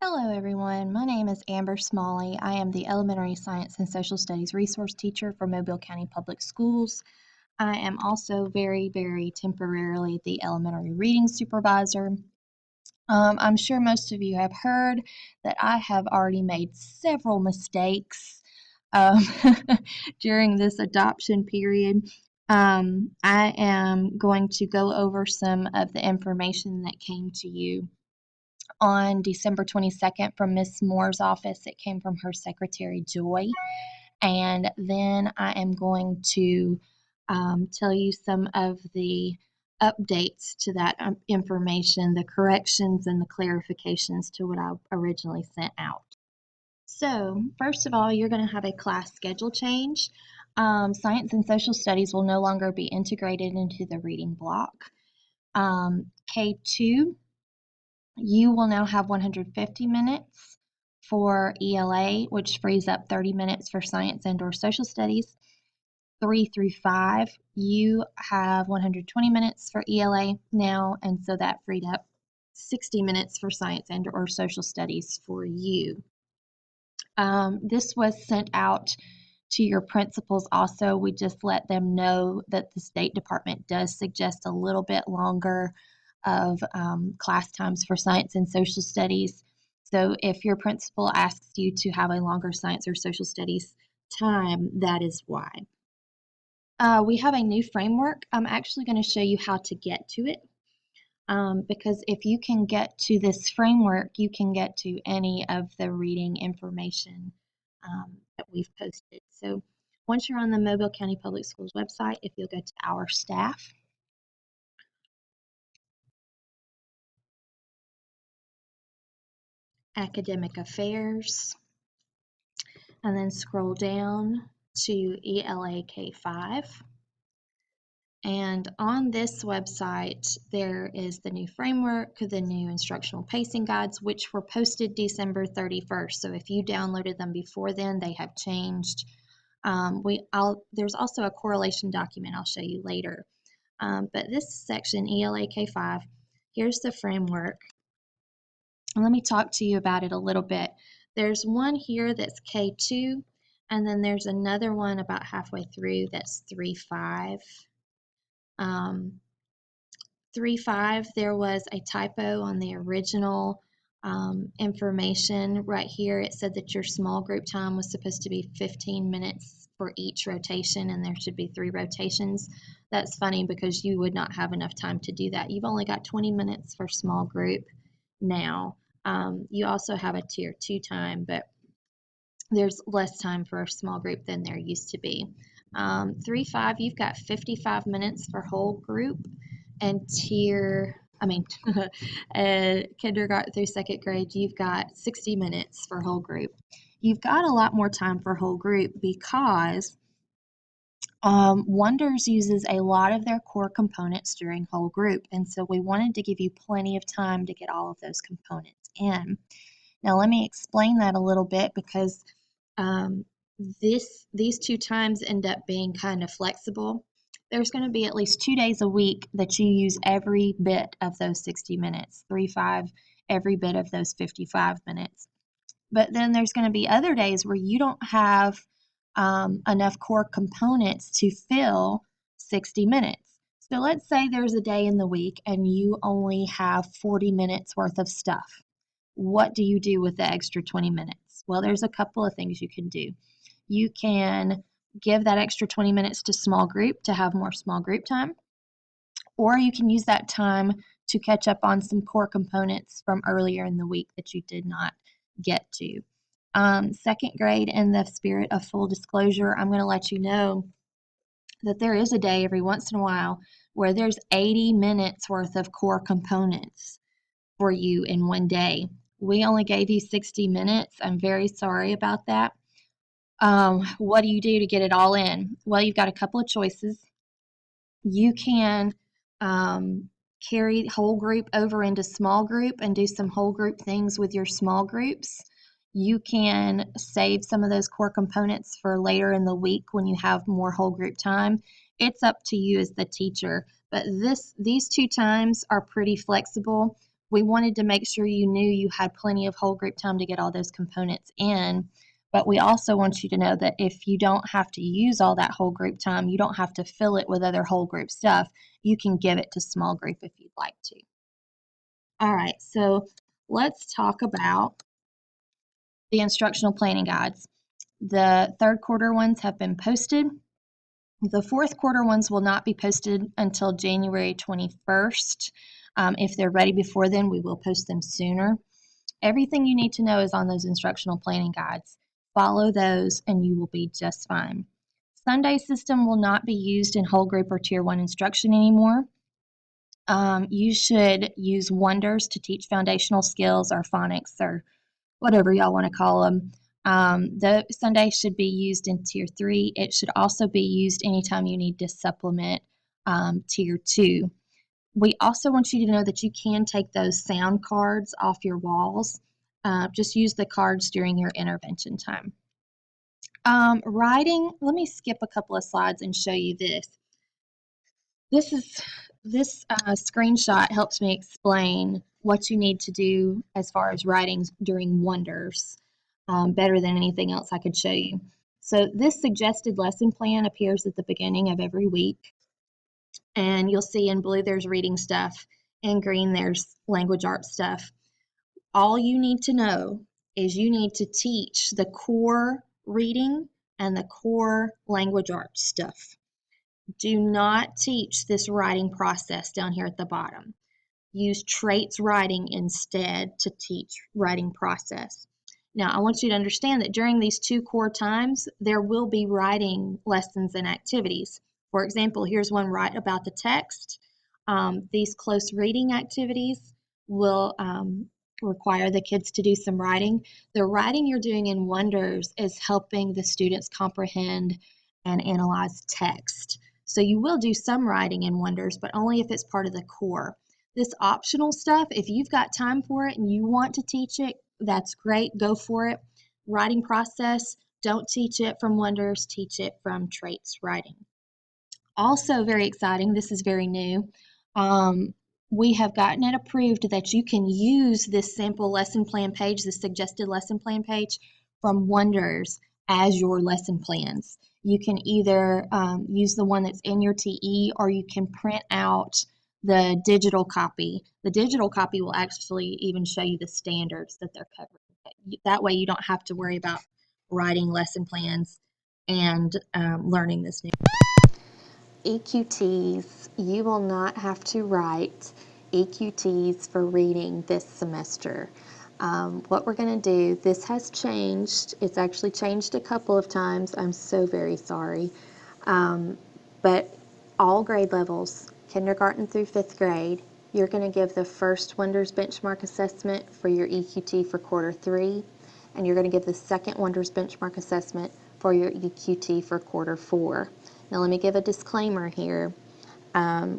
Hello, everyone. My name is Amber Smalley. I am the Elementary Science and Social Studies Resource Teacher for Mobile County Public Schools. I am also very temporarily the Elementary Reading Supervisor. I'm sure most of you have heard that I have already made several mistakes um, during this adoption period. I am going to go over some of the information that came to you on December 22nd from Miss Moore's office. It came from her secretary, Joy. And then I am going to tell you some of the updates to that information, the corrections and the clarifications to what I originally sent out. So, first of all, you're going to have a class schedule change. Science and Social Studies will no longer be integrated into the reading block. K2, you will now have 150 minutes for ELA, which frees up 30 minutes for science and/or social studies. 3 through 5, you have 120 minutes for ELA now, and so that freed up 60 minutes for science and/or social studies for you. This was sent out to your principals also. We just let them know that the State Department does suggest a little bit longer of class times for science and social studies. So if your principal asks you to have a longer science or social studies time, that is why. We have a new framework. I'm actually going to show you how to get to it. Because if you can get to this framework, you can get to any of the reading information that we've posted. So once you're on the Mobile County Public Schools website, if you'll go to our staff, academic affairs, and then scroll down to ELA K5. And on this website, there is the new framework, the new instructional pacing guides, which were posted December 31st. So if you downloaded them before then, they have changed. There's also a correlation document I'll show you later. But this section, ELA K5, here's the framework. And let me talk to you about it a little bit. There's one here that's K2, and then there's another one about halfway through that's 3.5. 3.5, there was a typo on the original information right here. It said that your small group time was supposed to be 15 minutes for each rotation, and there should be 3 rotations. That's funny because you would not have enough time to do that. You've only got 20 minutes for small group now. You also have a tier 2 time, but there's less time for a small group than there used to be. 3.5, you've got 55 minutes for whole group, and kindergarten through second grade, you've got 60 minutes for whole group. You've got a lot more time for whole group because Wonders uses a lot of their core components during whole group, and so we wanted to give you plenty of time to get all of those components in. Now let me explain that a little bit because these 2 times end up being kind of flexible. There's going to be at least 2 days a week that you use every bit of those 60 minutes, 3.5, every bit of those 55 minutes. But then there's going to be other days where you don't have enough core components to fill 60 minutes. So let's say there's a day in the week and you only have 40 minutes worth of stuff. What do you do with the extra 20 minutes? Well, there's a couple of things you can do. You can give that extra 20 minutes to small group to have more small group time, or you can use that time to catch up on some core components from earlier in the week that you did not get to. Second grade, in the spirit of full disclosure, I'm going to let you know that there is a day every once in a while where there's 80 minutes worth of core components for you in one day. We only gave you 60 minutes. I'm very sorry about that. What do you do to get it all in? Well, you've got a couple of choices. You can carry whole group over into small group and do some whole group things with your small groups. You can save some of those core components for later in the week when you have more whole group time. It's up to you as the teacher, but these 2 times are pretty flexible. We wanted to make sure you knew you had plenty of whole group time to get all those components in, but we also want you to know that if you don't have to use all that whole group time, you don't have to fill it with other whole group stuff. You can give it to small group if you'd like to. All right, so let's talk about the instructional planning guides. The third quarter ones have been posted. The fourth quarter ones will not be posted until January 21st. If they're ready before then, we will post them sooner. Everything you need to know is on those instructional planning guides. Follow those and you will be just fine. Sunday system will not be used in whole group or tier 1 instruction anymore. You should use Wonders to teach foundational skills or phonics or whatever y'all want to call them. The Sunday should be used in tier 3. It should also be used anytime you need to supplement tier 2. We also want you to know that you can take those sound cards off your walls. Just use the cards during your intervention time. Writing, let me skip a couple of slides and show you this. This screenshot helps me explain what you need to do as far as writing during Wonders, better than anything else I could show you. So this suggested lesson plan appears at the beginning of every week. And you'll see in blue there's reading stuff, in green there's language arts stuff. All you need to know is you need to teach the core reading and the core language arts stuff. Do not teach this writing process down here at the bottom. Use traits writing instead to teach writing process. Now, I want you to understand that during these 2 core times, there will be writing lessons and activities. For example, here's one right about the text. These close reading activities will require the kids to do some writing. The writing you're doing in Wonders is helping the students comprehend and analyze text. So you will do some writing in Wonders, but only if it's part of the core. This optional stuff, if you've got time for it and you want to teach it, that's great, go for it. Writing process, don't teach it from Wonders, teach it from traits writing. Also very exciting, this is very new. We have gotten it approved that you can use this sample lesson plan page, the suggested lesson plan page from Wonders as your lesson plans. You can either use the one that's in your TE or you can print out the digital copy. The digital copy will actually even show you the standards that they're covering. That way you don't have to worry about writing lesson plans and learning this new. EQTs, you will not have to write EQTs for reading this semester. What we're going to do, this has changed. It's actually changed a couple of times. I'm so very sorry. But all grade levels, kindergarten through 5th grade, you're going to give the first Wonders benchmark assessment for your EQT for quarter 3, and you're going to give the second Wonders benchmark assessment for your EQT for quarter 4. Now let me give a disclaimer here.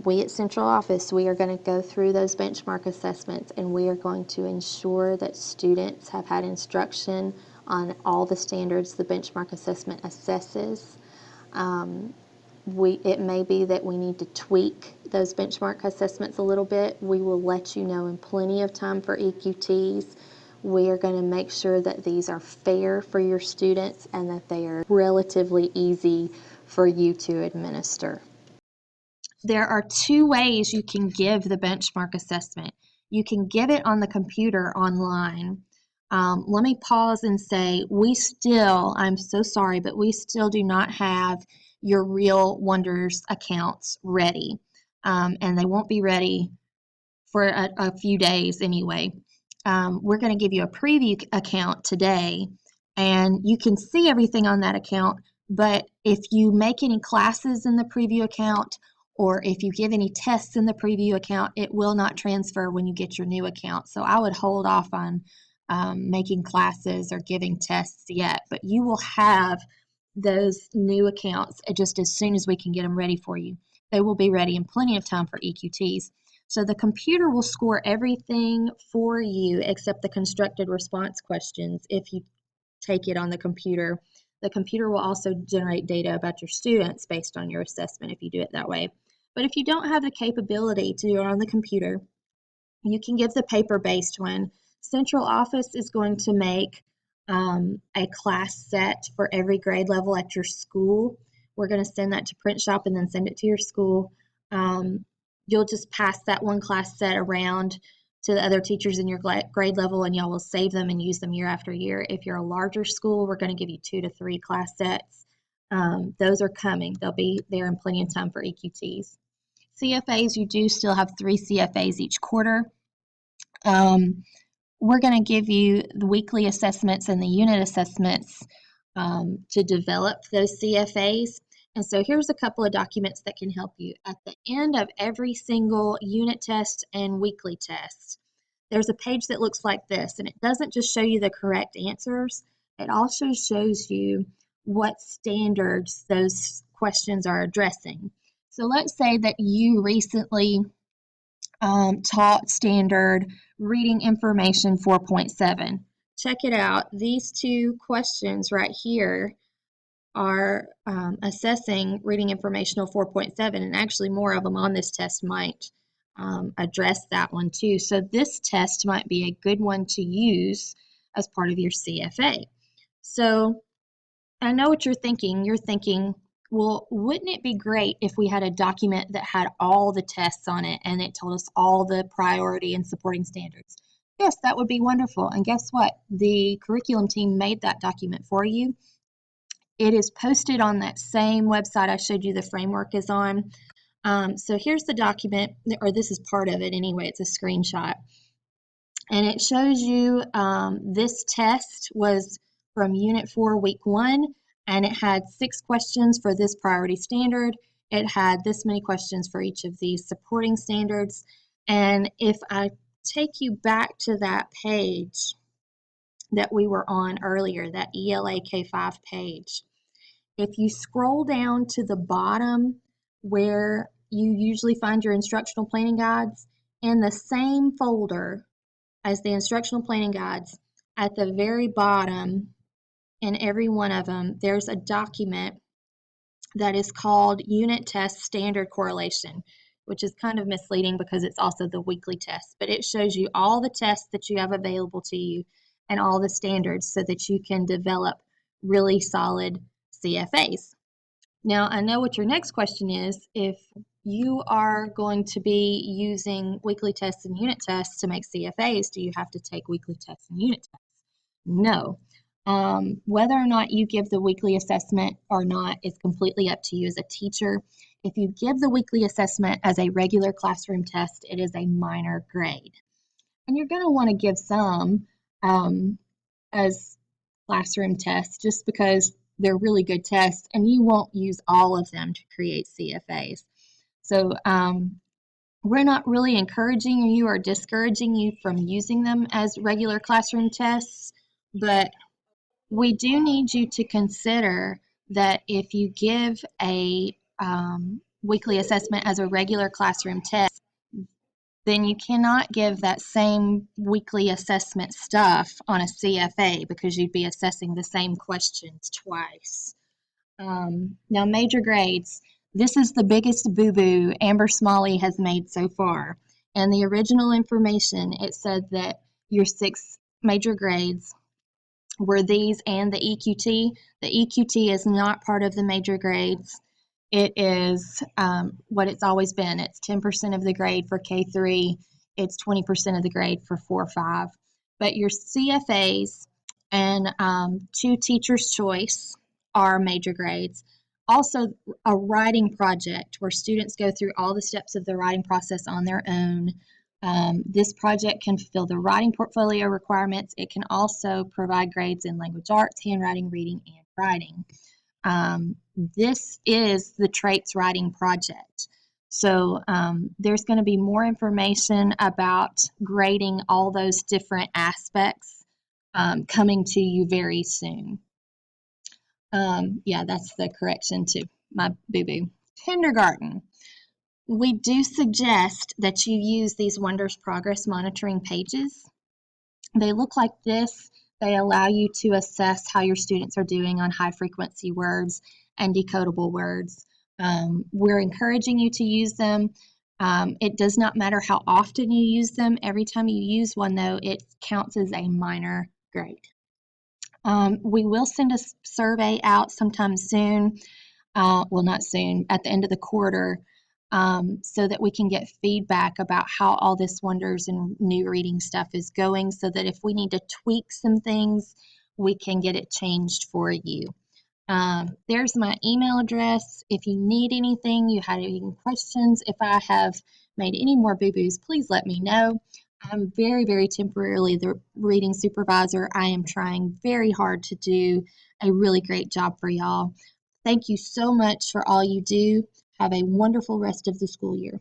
We at Central Office, we are going to go through those benchmark assessments and we are going to ensure that students have had instruction on all the standards the benchmark assessment assesses. It may be that we need to tweak those benchmark assessments a little bit. We will let you know in plenty of time for EQTs. We are going to make sure that these are fair for your students and that they are relatively easy for you to administer. There are 2 ways you can give the benchmark assessment. You can give it on the computer online. Let me pause and say, I'm so sorry, but we still do not have your real Wonders accounts ready. And they won't be ready for a few days anyway. We're going to give you a preview account today, and you can see everything on that account, but if you make any classes in the preview account, or if you give any tests in the preview account, it will not transfer when you get your new account. So I would hold off on making classes or giving tests yet, but you will have those new accounts just as soon as we can get them ready for you. They will be ready in plenty of time for EQTs. So the computer will score everything for you except the constructed response questions if you take it on the computer. The computer will also generate data about your students based on your assessment if you do it that way. But if you don't have the capability to do it on the computer, You can give the paper-based one. Central office is going to make a class set for every grade level at your school. We're going to send that to print shop and then send it to your school. You'll just pass that one class set around to the other teachers in your grade level, and y'all will save them and use them year after year. If you're a larger school, we're going to give you 2 to 3 class sets. Those are coming. They'll be there in plenty of time for EQTs. CFAs, you do still have 3 CFAs each quarter. We're going to give you the weekly assessments and the unit assessments to develop those CFAs. And so here's a couple of documents that can help you. At the end of every single unit test and weekly test, there's a page that looks like this, and it doesn't just show you the correct answers, it also shows you what standards those questions are addressing. So let's say that you recently taught standard reading information 4.7. Check it out. These 2 questions right here are assessing reading informational 4.7, and actually more of them on this test might address that one too. So this test might be a good one to use as part of your CFA. So I know what you're thinking. You're thinking, well, wouldn't it be great if we had a document that had all the tests on it and it told us all the priority and supporting standards? Yes, that would be wonderful. And guess what? The curriculum team made that document for you. It is posted on that same website I showed you the framework is on. So here's the document, or this is part of it anyway. It's a screenshot. And it shows you this test was from Unit 4, Week 1, and it had 6 questions for this priority standard. It had this many questions for each of these supporting standards. And if I take you back to that page that we were on earlier, that ELA K5 page, if you scroll down to the bottom where you usually find your instructional planning guides, in the same folder as the instructional planning guides, at the very bottom in every one of them, there's a document that is called Unit Test Standard Correlation, which is kind of misleading because it's also the weekly test, but it shows you all the tests that you have available to you and all the standards so that you can develop really solid CFAs. Now, I know what your next question is. If you are going to be using weekly tests and unit tests to make CFAs, do you have to take weekly tests and unit tests? No. Whether or not you give the weekly assessment or not is completely up to you as a teacher. If you give the weekly assessment as a regular classroom test, it is a minor grade. And you're going to want to give some as classroom tests just because they're really good tests, and you won't use all of them to create CFAs. So we're not really encouraging you or discouraging you from using them as regular classroom tests, but we do need you to consider that if you give a weekly assessment as a regular classroom test, then you cannot give that same weekly assessment stuff on a CFA because you'd be assessing the same questions twice. Now, major grades. This is the biggest boo-boo Amber Smalley has made so far. And the original information, it said that your 6 major grades were these and the EQT. The EQT is not part of the major grades. It is what it's always been. It's 10% of the grade for K3. It's 20% of the grade for 4-5. But your CFAs and 2 teacher's choice are major grades. Also, a writing project where students go through all the steps of the writing process on their own. This project can fulfill the writing portfolio requirements. It can also provide grades in language arts, handwriting, reading, and writing. This is the traits writing project. So there's going to be more information about grading all those different aspects coming to you very soon. Yeah, that's the correction to my boo-boo. Kindergarten. We do suggest that you use these Wonders Progress Monitoring pages. They look like this. They allow you to assess how your students are doing on high-frequency words and decodable words. We're encouraging you to use them. It does not matter how often you use them. Every time you use one, though, it counts as a minor grade. We will send a survey out sometime soon. Well, not soon, at the end of the quarter, so that we can get feedback about how all this Wonders and new reading stuff is going, so that if we need to tweak some things, we can get it changed for you. There's my email address. If you need anything, you had any questions, if I have made any more boo-boos, please let me know. I'm very, very temporarily the reading supervisor. I am trying very hard to do a really great job for y'all. Thank you so much for all you do. Have a wonderful rest of the school year.